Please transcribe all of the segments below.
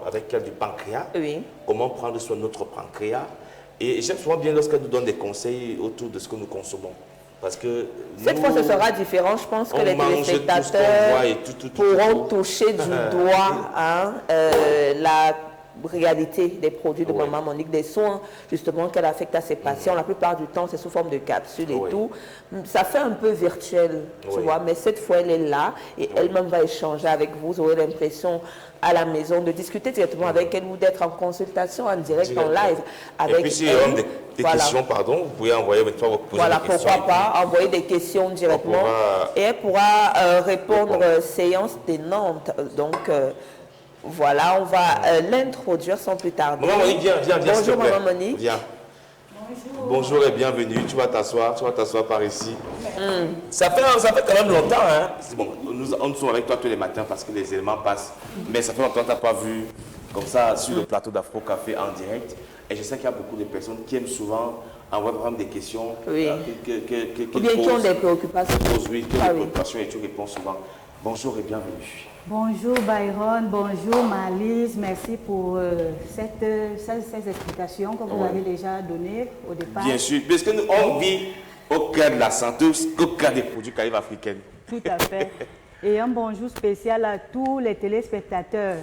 avec elle du pancréas, Oui. comment prendre soin de notre pancréas. Et j'aime souvent bien lorsqu'elle nous donne des conseils autour de ce que nous consommons. Parce que cette fois, ce sera différent. Je pense que les téléspectateurs pourront toucher du doigt la réalité des produits de Maman Monique, des soins justement qu'elle affecte à ses patients. La plupart du temps, c'est sous forme de capsules et tout. Ça fait un peu virtuel, tu vois, mais cette fois, elle est là et elle-même va échanger avec vous. Vous aurez l'impression à la maison de discuter directement avec elle ou d'être en consultation en direct, en live avec elle. Et puis si des questions, pardon, vous pouvez envoyer votre poser des questions. Pourquoi pas envoyer des questions directement et elle pourra répondre séance tenante. Donc, voilà, on va l'introduire sans plus tarder. Maman Monique, viens. Bonjour Maman Monique. Viens. Bonjour et bienvenue. Tu vas t'asseoir par ici. Ça fait quand même longtemps, hein. Bon, nous sommes avec toi tous les matins parce que les éléments passent. Mais ça fait longtemps que tu n'as pas vu comme ça sur le plateau d'Afro Café en direct. Et je sais qu'il y a beaucoup de personnes qui aiment souvent envoyer par exemple des questions. Oui. Ou bien qui ont des préoccupations. Oui, qui ont des préoccupations et tu réponds souvent. Bonjour et bienvenue. Bonjour Byron, bonjour Malise, merci pour ces explications que vous avez déjà données au départ. Bien sûr, parce que nous on vit au cœur de la santé, au cœur des produits Calife africains. Tout à fait. Et un bonjour spécial à tous les téléspectateurs.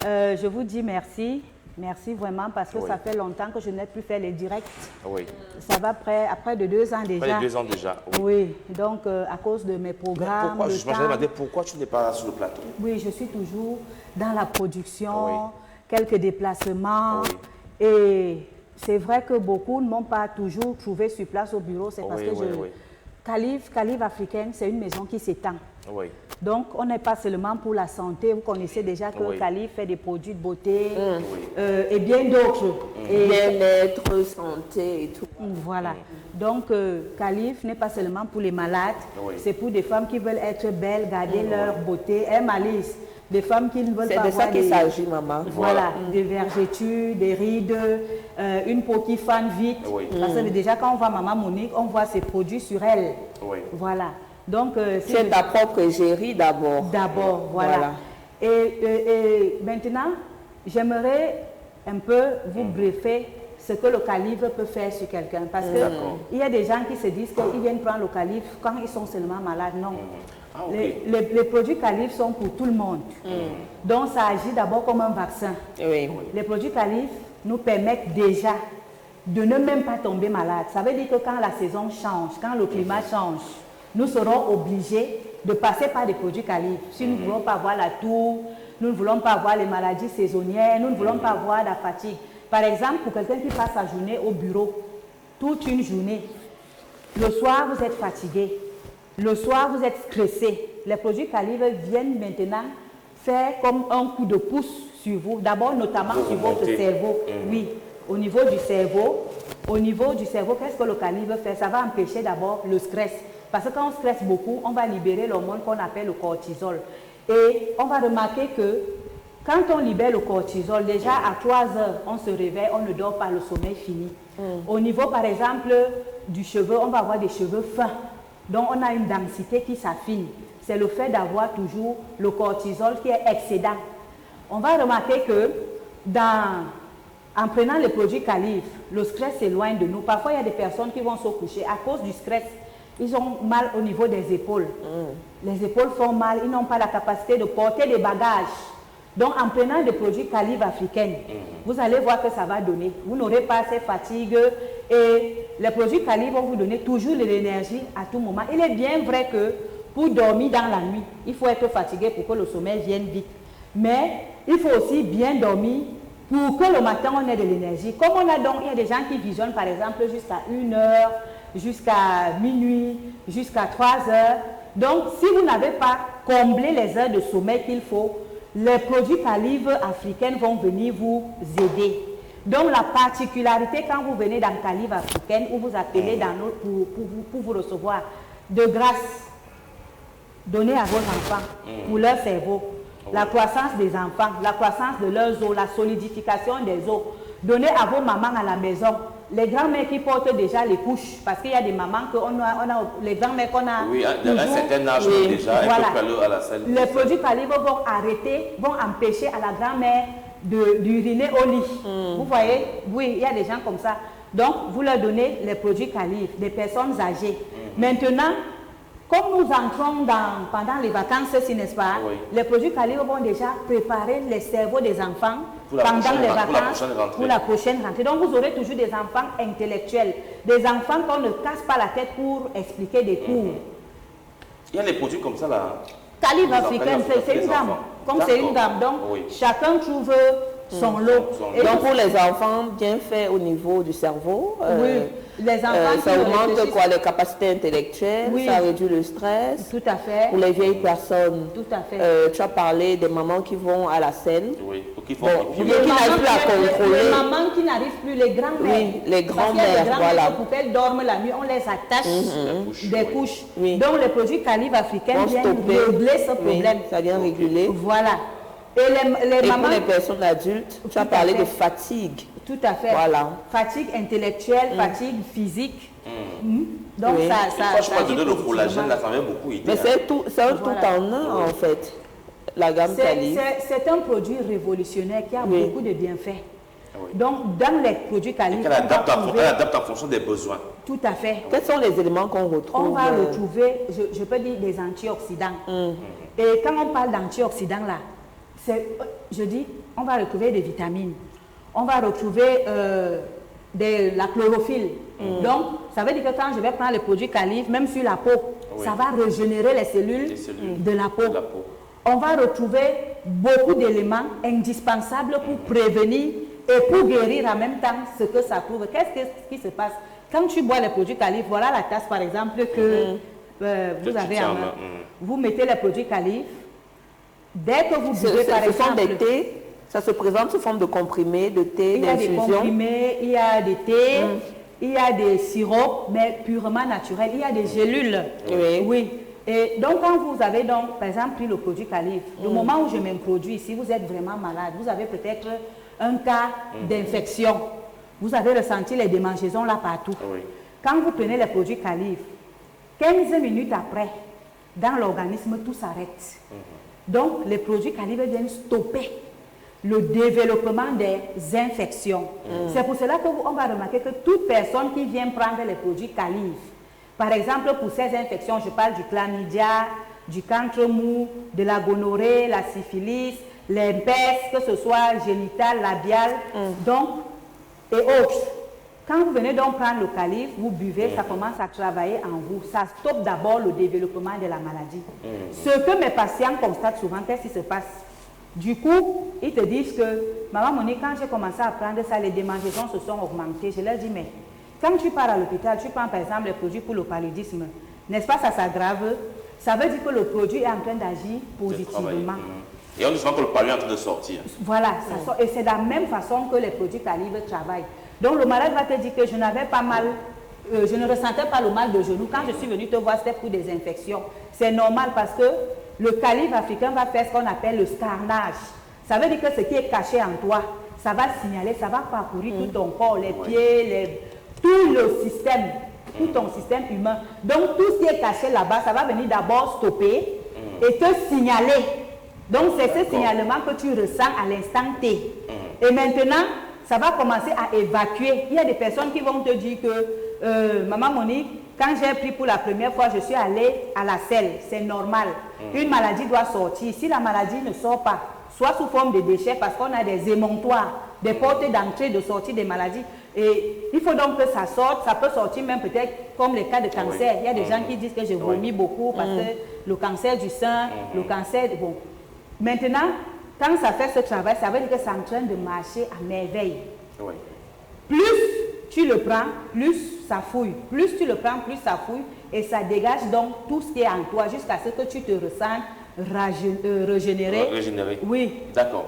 Je vous dis merci. Merci vraiment parce que ça fait longtemps que je n'ai plus fait les directs. Oui. Ça va après de 2 ans déjà. Après 2 ans déjà. Oui. Donc à cause de mes programmes. Pourquoi tu n'es pas sur le plateau? Oui, je suis toujours dans la production, quelques déplacements. Et c'est vrai que beaucoup ne m'ont pas toujours trouvé sur place au bureau. C'est parce que Calife africaine, c'est une maison qui s'étend. Oui. Donc, on n'est pas seulement pour la santé. Vous connaissez déjà que Calife fait des produits de beauté et bien d'autres. Bien-être, santé et tout. Voilà. Donc, Calife n'est pas seulement pour les malades. C'est pour des femmes qui veulent être belles, garder leur beauté. Et Malice, des femmes qui ne veulent pas avoir C'est de ça qu'il s'agit, maman. Voilà, des vergetures, des rides, une peau qui fane vite. Parce que déjà, quand on voit Maman Monique, on voit ses produits sur elle. Voilà. Donc, c'est ta propre égérie d'abord. D'abord, voilà. Et maintenant, j'aimerais un peu vous briefer ce que le Calife peut faire sur quelqu'un. Parce qu'il y a des gens qui se disent qu'ils viennent prendre le Calife quand ils sont seulement malades. Non. Les produits Calife sont pour tout le monde. Donc, ça agit d'abord comme un vaccin. Les produits Calife nous permettent déjà de ne même pas tomber malade. Ça veut dire que quand la saison change, quand le climat change, nous serons obligés de passer par des produits Calife. Si nous ne voulons pas avoir la toux, nous ne voulons pas avoir les maladies saisonnières, nous ne voulons pas avoir la fatigue. Par exemple, pour quelqu'un qui passe sa journée au bureau, toute une journée, le soir vous êtes fatigué, le soir vous êtes stressé. Les produits Calife viennent maintenant faire comme un coup de pouce sur vous, d'abord notamment sur votre cerveau. Oui, au niveau du cerveau. Au niveau du cerveau, qu'est-ce que le Calife fait? Ça va empêcher d'abord le stress. Parce que quand on stresse beaucoup, on va libérer l'hormone qu'on appelle le cortisol. Et on va remarquer que quand on libère le cortisol, déjà à 3 heures, on se réveille, on ne dort pas, le sommeil fini. Au niveau, par exemple, du cheveu, on va avoir des cheveux fins. Donc, on a une densité qui s'affine. C'est le fait d'avoir toujours le cortisol qui est excédent. On va remarquer que en prenant les produits Calife, le stress s'éloigne de nous. Parfois, il y a des personnes qui vont se coucher à cause du stress. Ils ont mal au niveau des épaules. Les épaules font mal, ils n'ont pas la capacité de porter des bagages. Donc, en prenant des produits Calife africains, vous allez voir que ça va donner. Vous n'aurez pas ces fatigues et les produits Calife vont vous donner toujours de l'énergie à tout moment. Il est bien vrai que pour dormir dans la nuit, il faut être fatigué pour que le sommeil vienne vite. Mais il faut aussi bien dormir pour que le matin on ait de l'énergie. Comme on a donc, il y a des gens qui visionnent par exemple jusqu'à 1 heure, jusqu'à minuit, jusqu'à 3 heures. Donc, si vous n'avez pas comblé les heures de sommeil qu'il faut, les produits Calife africains vont venir vous aider. Donc, la particularité quand vous venez dans Calife africaine ou vous appelez pour vous recevoir de grâce, donnez à vos enfants pour leur cerveau, la croissance des enfants, la croissance de leurs os, la solidification des os. Donnez à vos mamans à la maison les grands-mères qui portent déjà les couches, parce qu'il y a des mamans les grands-mères qu'on a. Oui, à un certain âge déjà, voilà. elle peut aller à la salle. Les produits Calibre vont arrêter, vont empêcher à la grand-mère d'uriner au lit. Vous voyez? Oui, il y a des gens comme ça. Donc, vous leur donnez les produits Calibre, des personnes âgées. Maintenant, comme nous entrons pendant les vacances, n'est-ce pas? Les produits Calibre vont déjà préparer les cerveaux des enfants pendant les vacances pour la prochaine rentrée. Donc, vous aurez toujours des enfants intellectuels, des enfants qu'on ne casse pas la tête pour expliquer des cours. Il y a des produits comme ça là. Calibre africain, c'est une gamme. Comme c'est une gamme, donc chacun trouve son lot. Et donc pour les enfants, bien fait au niveau du cerveau. Oui, les enfants ça augmente quoi, les capacités intellectuelles, ça réduit le stress. Tout à fait. Pour les vieilles personnes. Tout à fait. Tu as parlé des mamans qui vont à la selle. Oui, qui n'arrivent plus à contrôler. Les mamans qui n'arrivent plus, les grands-mères. Oui, les grands-mères, voilà. Pour qu'elles dorment la nuit, on les attache des couches. Oui. Donc les produits Calibre africains viennent régler ce problème. Ça vient réguler. Voilà. Et les mamans, pour les personnes adultes, tu as parlé de fatigue. Tout à fait. Voilà. Fatigue intellectuelle, fatigue physique. Donc ça je crois que le collagène, là, ça va beaucoup aider. Mais c'est tout en un, en fait, la gamme Calibre. C'est un produit révolutionnaire qui a beaucoup de bienfaits. Donc, dans les produits Calibre, elle adapte en fonction des besoins. Tout à fait. Quels sont les éléments qu'on retrouve? On va retrouver, je peux dire, des antioxydants. Et quand on parle d'antioxydants, là, je dis, on va retrouver des vitamines, on va retrouver la chlorophylle. Donc, ça veut dire que quand je vais prendre les produits Calibre, même sur la peau, ça va régénérer les cellules de la peau. On va retrouver beaucoup d'éléments indispensables pour prévenir et pour guérir en même temps ce que ça prouve. Qu'est-ce qui se passe? Quand tu bois les produits Calibre, voilà la tasse par exemple que vous avez en main. Vous mettez les produits Calibre. Dès que vous buvez, par exemple, des thés, ça se présente sous forme de comprimés, de thé, d'infusion. Il y a des comprimés, il y a des thés, il y a des sirops, mais purement naturels. Il y a des gélules. Oui. Et donc, quand vous avez donc, par exemple, pris le produit Calibre, le moment où je m'introduis ici, vous êtes vraiment malade. Vous avez peut-être un cas d'infection. Vous avez ressenti les démangeaisons là partout. Quand vous prenez les produits Calibre, 15 minutes après, dans l'organisme, tout s'arrête. Donc, les produits Calibre viennent stopper le développement des infections. C'est pour cela qu'on va remarquer que toute personne qui vient prendre les produits Calibre, par exemple, pour ces infections, je parle du chlamydia, du cancre mou, de la gonorrhée, la syphilis, l'herpès, que ce soit génital, labial, donc, et autres. Quand vous venez donc prendre le Calibre, vous buvez, ça commence à travailler en vous. Ça stoppe d'abord le développement de la maladie. Ce que mes patients constatent souvent, qu'est-ce qui se passe? Du coup, ils te disent que, maman Monique, quand j'ai commencé à prendre ça, les démangeaisons se sont augmentées. Je leur dis, mais quand tu pars à l'hôpital, tu prends par exemple les produits pour le paludisme, n'est-ce pas, ça s'aggrave? Ça veut dire que le produit est en train d'agir positivement. Et on dit souvent que le palud est en train de sortir. Voilà, ça sort. Et c'est de la même façon que les produits Calibre travaillent. Donc le malade va te dire que je n'avais pas mal, je ne ressentais pas le mal de genou. Quand je suis venue te voir, c'était pour des infections. C'est normal parce que le Calibre africain va faire ce qu'on appelle le scarnage. Ça veut dire que ce qui est caché en toi, ça va signaler, ça va parcourir tout ton corps, les pieds, tout le système, tout ton système humain. Donc tout ce qui est caché là-bas, ça va venir d'abord stopper et te signaler. Donc c'est ce signalement que tu ressens à l'instant T. Et maintenant, ça va commencer à évacuer. Il y a des personnes qui vont te dire que, maman Monique, quand j'ai pris pour la première fois, je suis allée à la selle. C'est normal. Une maladie doit sortir. Si la maladie ne sort pas, soit sous forme de déchets, parce qu'on a des émonctoires, des portes d'entrée, de sortie des maladies. Et il faut donc que ça sorte. Ça peut sortir même peut-être comme les cas de cancer. Il y a des gens qui disent que je vomis beaucoup parce que le cancer du sein, le cancer... Bon. Maintenant, quand ça fait ce travail, ça veut dire que c'est en train de marcher à merveille. Plus tu le prends, plus ça fouille. Plus tu le prends, plus ça fouille. Et ça dégage donc tout ce qui est en toi jusqu'à ce que tu te ressentes régénéré. Oui. D'accord.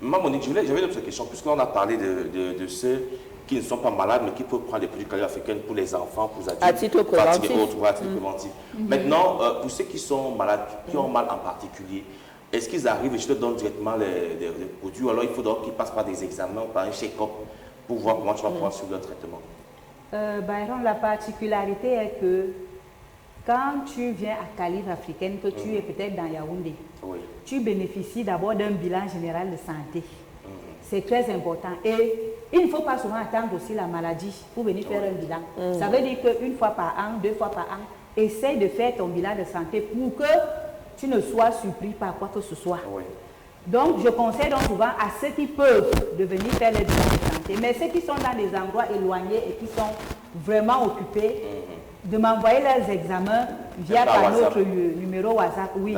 Maman Monique, j'avais une autre question. Puisqu'on a parlé de ceux qui ne sont pas malades, mais qui peuvent prendre des produits Calibre africains pour les enfants, pour les adultes. À titre préventif. Préventif. Maintenant, pour ceux qui sont malades, qui ont mal en particulier, est-ce qu'ils arrivent et je te donne directement les produits, ou alors il faut donc qu'ils passent par des examens ou par un check-up pour voir comment tu vas pouvoir suivre le traitement? Byron, la particularité est que quand tu viens à Calibre africaine, que tu es peut-être dans Yaoundé, tu bénéficies d'abord d'un bilan général de santé. C'est très important. Et il ne faut pas souvent attendre aussi la maladie pour venir faire un bilan. Ça veut dire qu'une fois par an, 2 fois par an, essaye de faire ton bilan de santé pour que tu ne sois surpris par quoi que ce soit. Donc, je conseille donc souvent à ceux qui peuvent de venir faire les bilans de santé. Mais ceux qui sont dans des endroits éloignés et qui sont vraiment occupés, de m'envoyer leurs examens via notre numéro WhatsApp. Oui,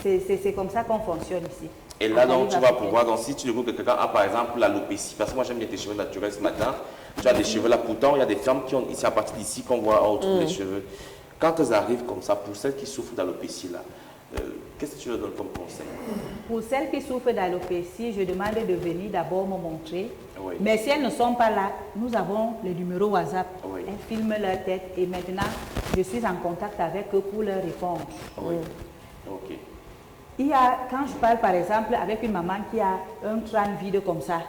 c'est comme ça qu'on fonctionne ici. Et là, donc, tu vas pouvoir, donc, si tu découvres que quelqu'un a par exemple l'alopécie, parce que moi j'aime bien tes cheveux naturels ce matin, tu as des cheveux là, pourtant il y a des femmes qui ont, ici à partir d'ici qu'on voit autour des cheveux. Quand elles arrivent comme ça, pour celles qui souffrent d'alopécie là, qu'est-ce que tu leur donnes comme conseil? Pour celles qui souffrent d'alopécie, je demande de venir d'abord me montrer. Mais si elles ne sont pas là, nous avons les numéros WhatsApp. Elles filment leur tête et maintenant, je suis en contact avec eux pour leur répondre. Il y a, quand je parle par exemple avec une maman qui a un crâne vide comme ça,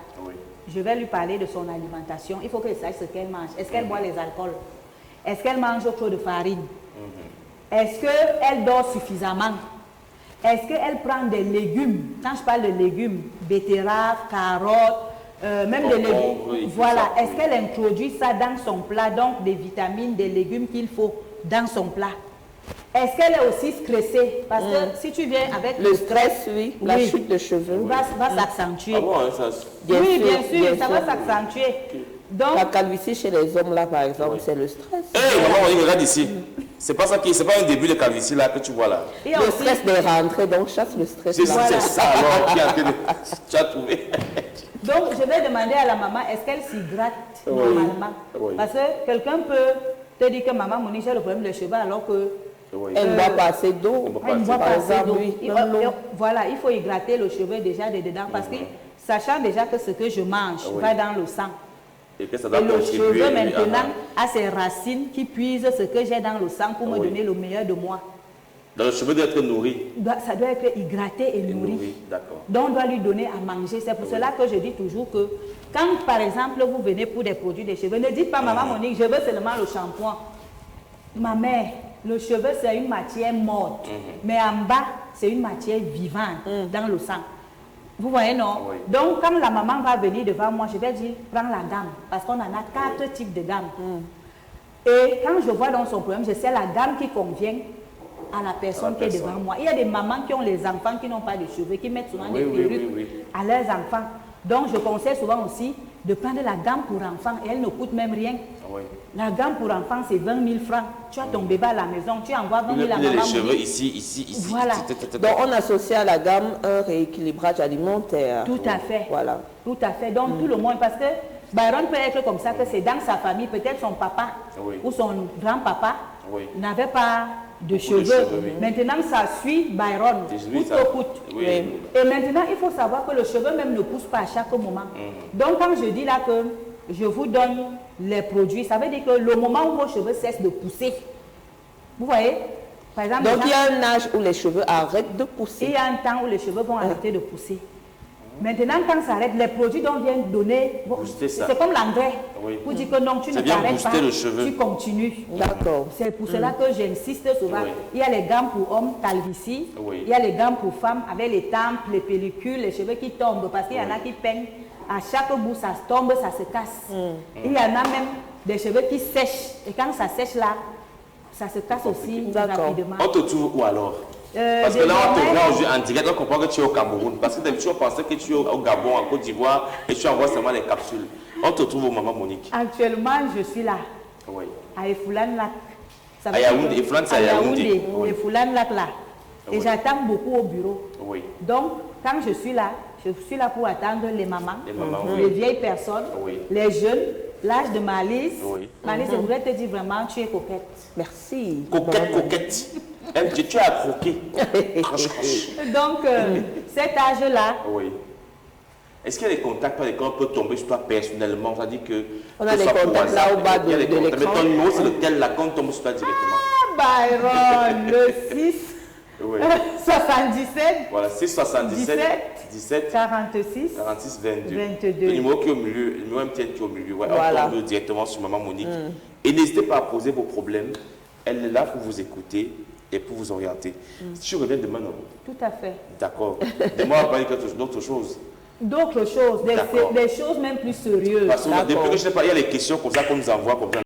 je vais lui parler de son alimentation. Il faut qu'elle sache ce qu'elle mange. Est-ce qu'elle boit les alcools? Est-ce qu'elle mange trop de farine? Est-ce qu'elle dort suffisamment? Est-ce qu'elle prend des légumes? Quand je parle de légumes, betteraves, carottes, même des légumes. Voilà. Est-ce qu'elle introduit ça dans son plat? Donc des vitamines, des légumes qu'il faut dans son plat. Est-ce qu'elle est aussi stressée? Parce que si tu viens avec le stress, la chute de cheveux va s'accentuer. Ah bon, hein, ça... Oui, bien sûr, ça va s'accentuer. Donc, la calvitie chez les hommes, là, par exemple, c'est le stress. Maman, regarde ici. C'est pas ça c'est pas un début de calvitie là que tu vois là. Le stress des rentrées, donc chasse le stress. C'est ça alors qui est en train de... Tu as trouvé. Donc, je vais demander à la maman, est-ce qu'elle s'hydrate normalement? Parce que quelqu'un peut te dire que maman, Monique, j'ai le problème de cheveux alors que elle ne boit pas assez d'eau. Elle ne boit pas assez d'eau. Voilà, il faut hydrater le cheveu déjà de dedans parce que sachant déjà que ce que je mange va dans le sang. Et le cheveu maintenant a ses racines qui puisent ce que j'ai dans le sang pour me donner le meilleur de moi. Donc le cheveu doit être nourri. Ça doit être hydraté et nourri. Donc on doit lui donner à manger. C'est pour cela que je dis toujours que quand par exemple vous venez pour des produits des cheveux, ne dites pas maman Monique, je veux seulement le shampoing. Ma mère, le cheveu c'est une matière morte, mais en bas c'est une matière vivante dans le sang. Vous voyez, non? Donc, quand la maman va venir devant moi, je vais dire, prends la gamme. Parce qu'on en a 4 types de gammes. Et quand je vois dans son problème, je sais la gamme qui convient à la personne qui est devant moi. Il y a des mamans qui ont les enfants qui n'ont pas de cheveux, qui mettent souvent des perruques à leurs enfants. Donc, je conseille souvent aussi de prendre la gamme pour enfants. Et elle ne coûte même rien. La gamme pour enfants, c'est 20 000 francs. Tu as ton bébé à la maison, tu envoies 20 000 à maman. Les cheveux ici. Voilà. Donc, on associe à la gamme un rééquilibrage alimentaire. Tout à fait. Voilà. Tout à fait. Donc, tout le monde, parce que Byron peut être comme ça, que c'est dans sa famille, peut-être son papa ou son grand-papa n'avait pas de cheveux. Maintenant, ça suit Byron, coûte au coûte. Et maintenant, il faut savoir que le cheveu même ne pousse pas à chaque moment. Donc, quand je dis là que je vous donne les produits, ça veut dire que le moment où vos cheveux cessent de pousser, vous voyez, par exemple... Donc, il y a un âge où les cheveux arrêtent de pousser. Il y a un temps où les cheveux vont arrêter de pousser. Maintenant, quand ça arrête, les produits dont on vient donner, c'est comme l'engrais. Pour dire que non, tu ne t'arrêtes pas, tu continues. D'accord. C'est pour cela que j'insiste souvent. Il y a les gammes pour hommes, calvitie. Il y a les gammes pour femmes avec les tempes, les pellicules, les cheveux qui tombent. Parce qu'il y en a qui peignent. À chaque bout, ça tombe, ça se casse. Il y en a même des cheveux qui sèchent. Et quand ça sèche là, ça se casse aussi rapidement. On te trouve où alors? Parce que là, on te voit aujourd'hui en direct, on comprend que tu es au Cameroun. Parce que d'habitude, on pensait que tu es au Gabon, en Côte d'Ivoire, et tu envoies seulement les capsules. On te trouve où, maman Monique? Actuellement, je suis là. À Efoulan Lac. À Yaoundé, Efoulan, c'est à Yaoundé. Efoulan Lac là. Et j'attends beaucoup au bureau. Donc, quand je suis là pour attendre les mamans, les vieilles personnes, les jeunes, l'âge de Malice. Malice, je voudrais te dire vraiment, tu es coquette. Merci. Coquette. Tu as croqué. Donc, cet âge-là. Est-ce qu'il y a des contacts par lesquels on peut tomber sur toi personnellement? C'est-à-dire que. On a des contacts là au bas de l'écran. Mais ton numéro, c'est lequel là, quand on tombe sur toi directement? Ah, Byron, le 6. Oui. 77. Voilà, 677 17 46 22. Le numéro qui est au milieu, le numéro MTN qui est au milieu. Ouais, Voilà. on tombe directement sur Maman Monique. Et n'hésitez pas à poser vos problèmes. Elle est là pour vous écouter et pour vous orienter. Si je reviens demain, non? Tout à fait. D'accord. Demain, on va parler d'autres choses. D'autres choses, des choses même plus sérieuses. Parce que depuis que je sais pas, il y a les questions comme ça qu'on nous envoie comme ça.